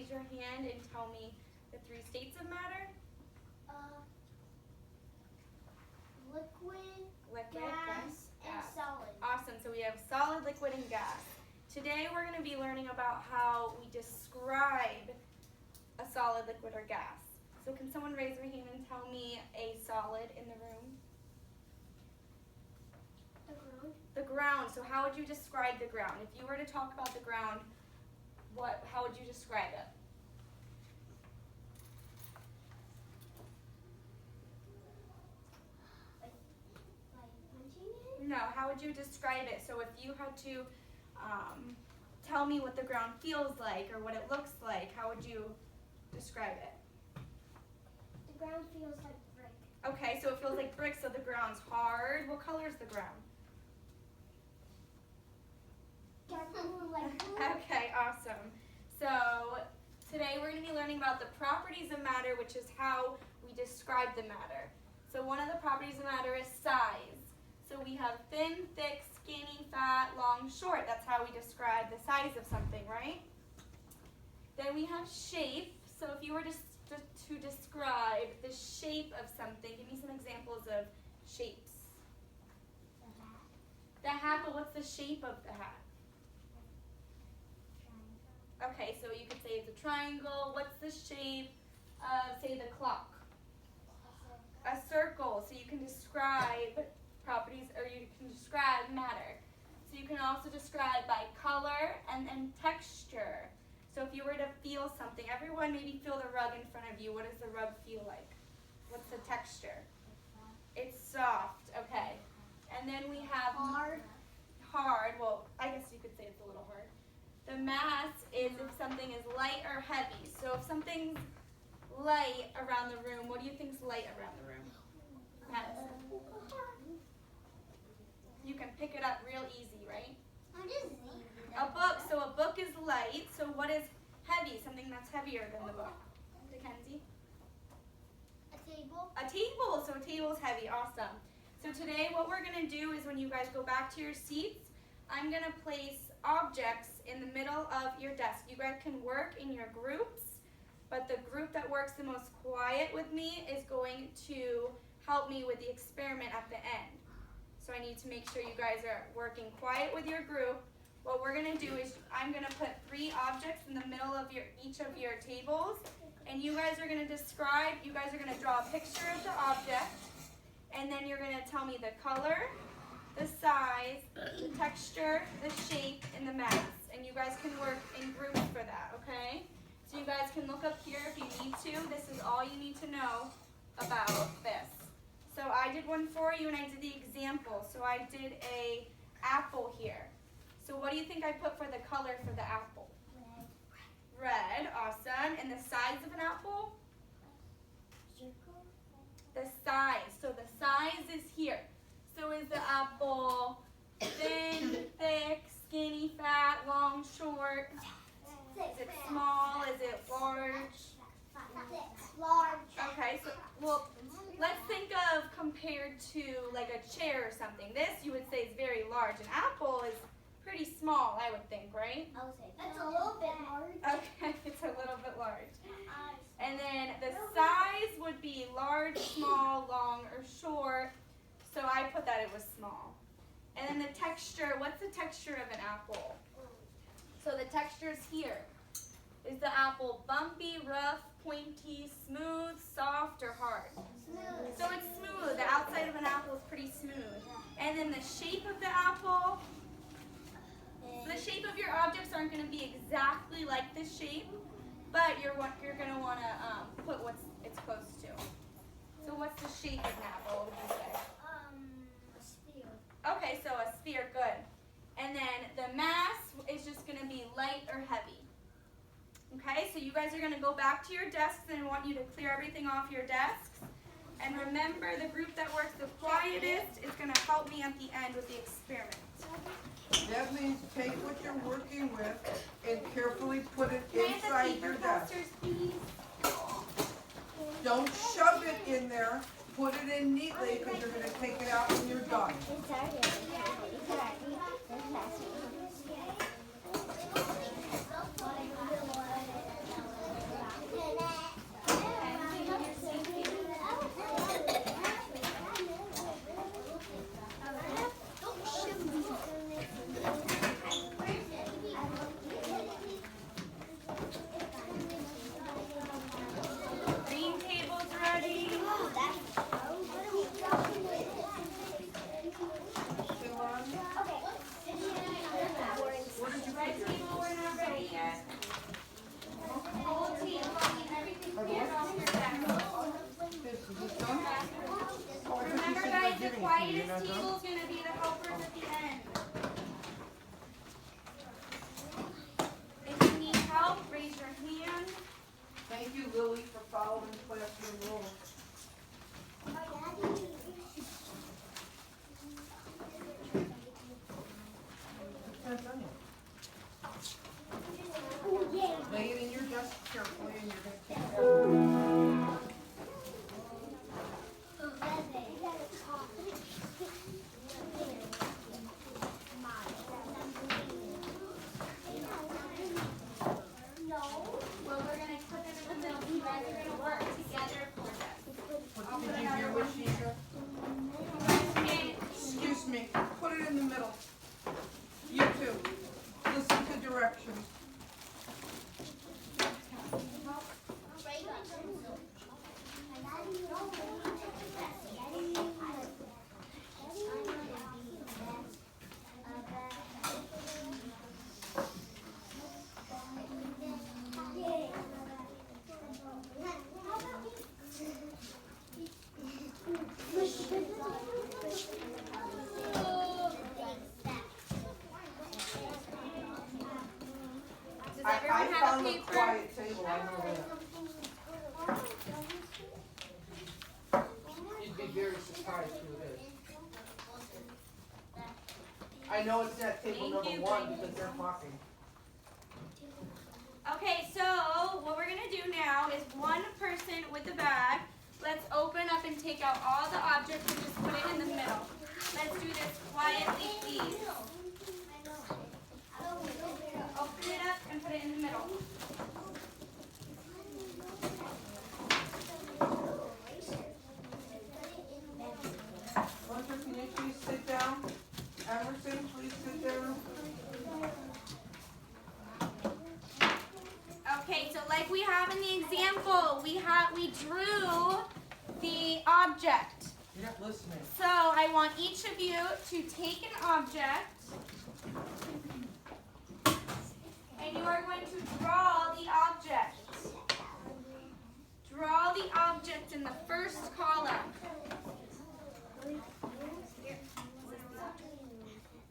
raise your hand and tell me the three states of matter? Liquid, Gas, and solid. Awesome, so we have solid, liquid, and gas. Today we're going to be learning about how we describe a solid, liquid, or gas. So can someone raise their hand and tell me a solid in the room? The ground. The ground. So how would you describe the ground? If you were to talk about the ground, how would you describe it? Like punching it? No, how would you describe it? So if you had to tell me what the ground feels like or what it looks like, how would you describe it? The ground feels like brick. Okay, so it feels like brick, so the ground's hard. What color is the ground? Dark blue, like blue. Okay, awesome. So today we're going to be learning about the properties of matter, which is how we describe the matter. So one of the properties of matter is size. So we have thin, thick, skinny, fat, long, short. That's how we describe the size of something, right? Then we have shape. So if you were to describe the shape of something, give me some examples of shapes. The hat. The hat, but what's the shape of the hat? Triangle. Okay, so you could say it's a triangle. What's the shape of, say, the clock? A circle. So you can describe properties, or you can describe matter. So you can also describe by color and texture. So if you were to feel something, everyone maybe feel the rug in front of you. What does the rug feel like? What's the texture? It's soft, okay. And then we have Hard. Hard, well, I guess you could say it's a little hard. The mass is if something is light or heavy. So if something's light around the room, what do you think's light around the room? Madison. You can pick it up real easy, right? A book, so a book is light. So what is heavy? Something that's heavier than the book. Mackenzie? A table. A table, so a table is heavy, awesome. So today what we're gonna do is when you guys go back to your seats, I'm gonna place objects in the middle of your desk. You guys can work in your groups, but the group that works the most quiet with me is going to help me with the experiment at the end. So I need to make sure you guys are working quiet with your group. What we're gonna do is I'm gonna put 3 objects in the middle of each of your tables, and you guys are gonna describe, you guys are gonna draw a picture of the object, and then you're gonna tell me the color, the size, the texture, the shape, and the mass. And you guys can work in groups for that, okay? So you guys can look up here if you need to. This is all you need to know about this. So I did one for you and I did the example. So I did a apple here. So what do you think I put for the color for the apple? Red, awesome. And the size of an apple? Circle. The size. So the size is here. So is the apple thin, thick, skinny, fat, long, short? Is it small? Is it large? Large. Okay, so well, let's think of compared to like a chair or something. This you would say is very large. An apple is pretty small, I would think, right? I would say that's a little bit large. Okay, it's a little bit large. And then the size would be large, small, long, or short. So I put that it was small. And then the texture, what's the texture of an apple? So the texture is here. Is the apple bumpy, rough, pointy, smooth, soft, or hard? Smooth. So it's smooth. The outside of an apple is pretty smooth. And then the shape of the apple, the shape of your objects aren't going to be exactly like this shape, but you're going to want to put what it's close to. So what's the shape of an apple, what would you say? A sphere. Okay, so a sphere, good. And then the mass is just going to be light or heavy. Okay, so you guys are going to go back to your desks and I want you to clear everything off your desks. And remember, the group that works the quietest is going to help me at the end with the experiment. That means take what you're working with and carefully put it inside your desk. Don't shove it in there. Put it in neatly because you're going to take it out when you're done. Thank you, Lily, for following classroom rules. That's done yet. Lay it in your desk carefully and you're going to take that. Well, we're gonna put them in the middle. You guys are gonna work together for this. Did you hear what she said? Excuse me, put it in the middle. You too. Listen to directions. Does I everyone have a found a paper? quiet table, I know that. You'd be very surprised who it is. I know it's at table Thank you, number 1 thank you. because they're talking. Okay, so what we're gonna do now is one person with a bag. Let's open up and take out all the objects and just put it in the middle. Let's do this quietly, please. Open it up and put it in the middle. Hunter, can you please sit down? Emerson, please sit down. Okay, so like we have in the example, we drew the object. You're not listening. So I want each of you to take an object and you are going to draw the object. Draw the object in the first column.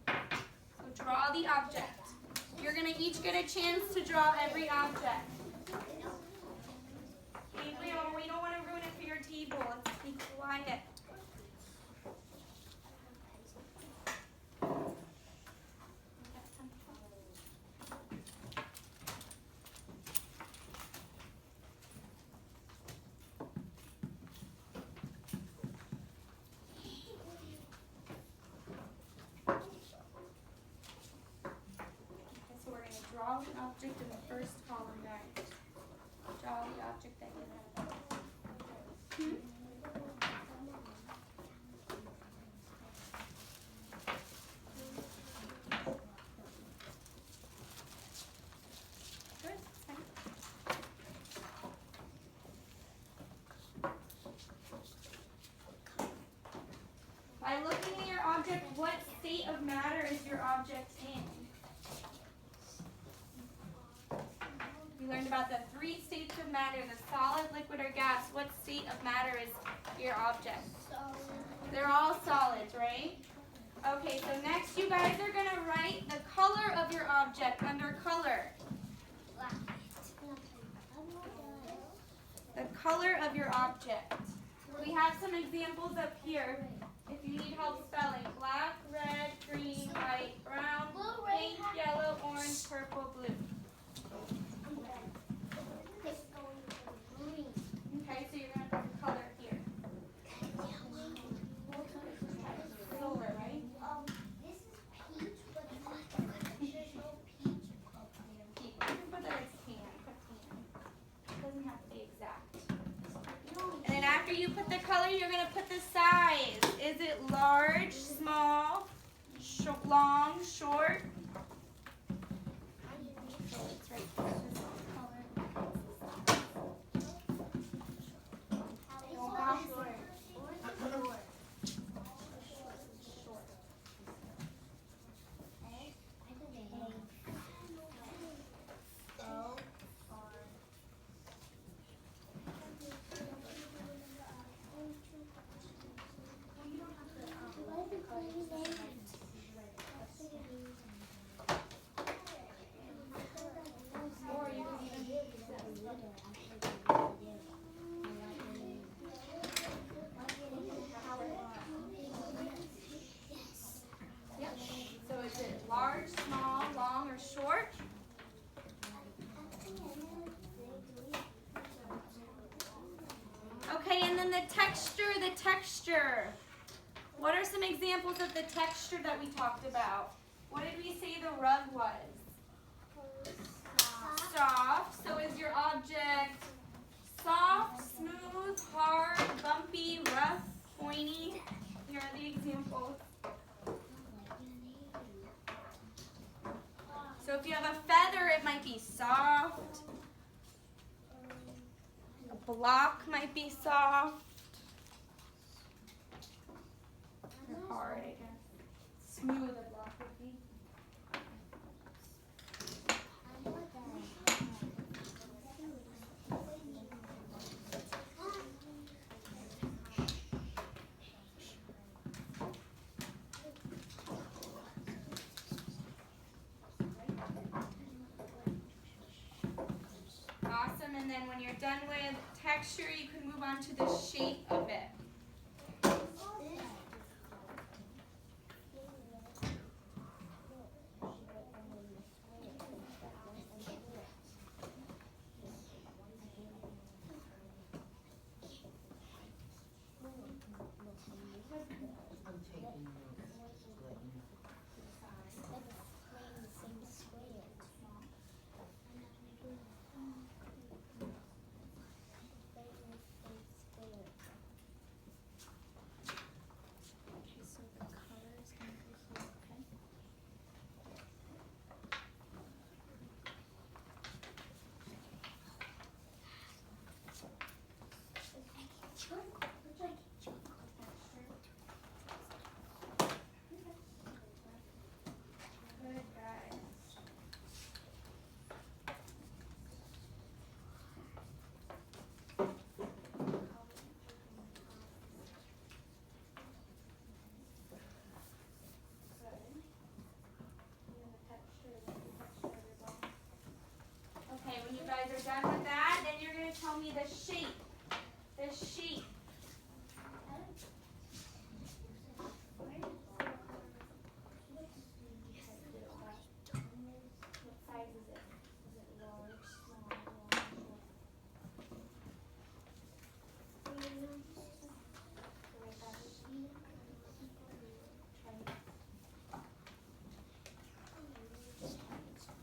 So draw the object. You're going to each get a chance to draw every object. Gabriel, we don't want to ruin it for your table. Let's be quiet. So we're going to draw an object in the first column, guys. Draw the object that you have. Good. Fine. By looking at your object, what state of matter is your object in? We learned about the 3 states of matter, the solid, liquid, or gas. What state of matter is your object? They're all solids, right? Okay, so next you guys are going to write the color of your object under color. The color of your object. We have some examples up here. If you need help spelling, black, red, green, white, brown, pink, yellow, orange, purple, blue. Okay, so you're going to put the color here. Silver, right? This is peach, but there's no peach color. You can put that as tan. Put tan. It doesn't have to be exact. And then after you put the color, you're going to put the size. Is it large, small, long, short? So it's right there. This is the color. How short? Or the texture. What are some examples of the texture that we talked about? What did we say the rug was? Soft. So is your object soft, smooth, hard, bumpy, rough, pointy? Here are the examples. So if you have a feather, it might be soft. A block might be soft. Or hard, I guess. Smooth, a block would be. Awesome, and then when you're done with texture, you can move on to the shape of it. Okay, when you guys are done with that, then you're going to tell me the shape. The shape. What size is it? Is it large, small,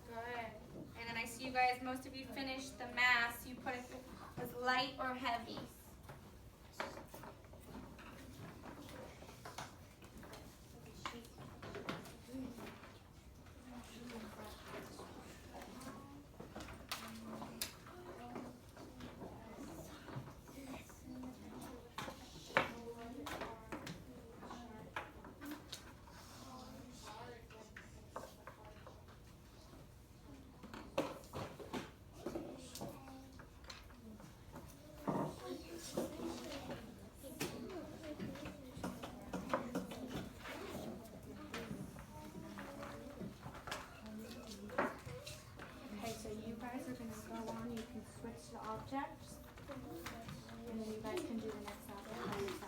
Good. And then I see you guys, most of you finished the mass. You put it as light or heavy. Okay, so you guys are going to go on. You can switch to objects. And then you guys can do the next object.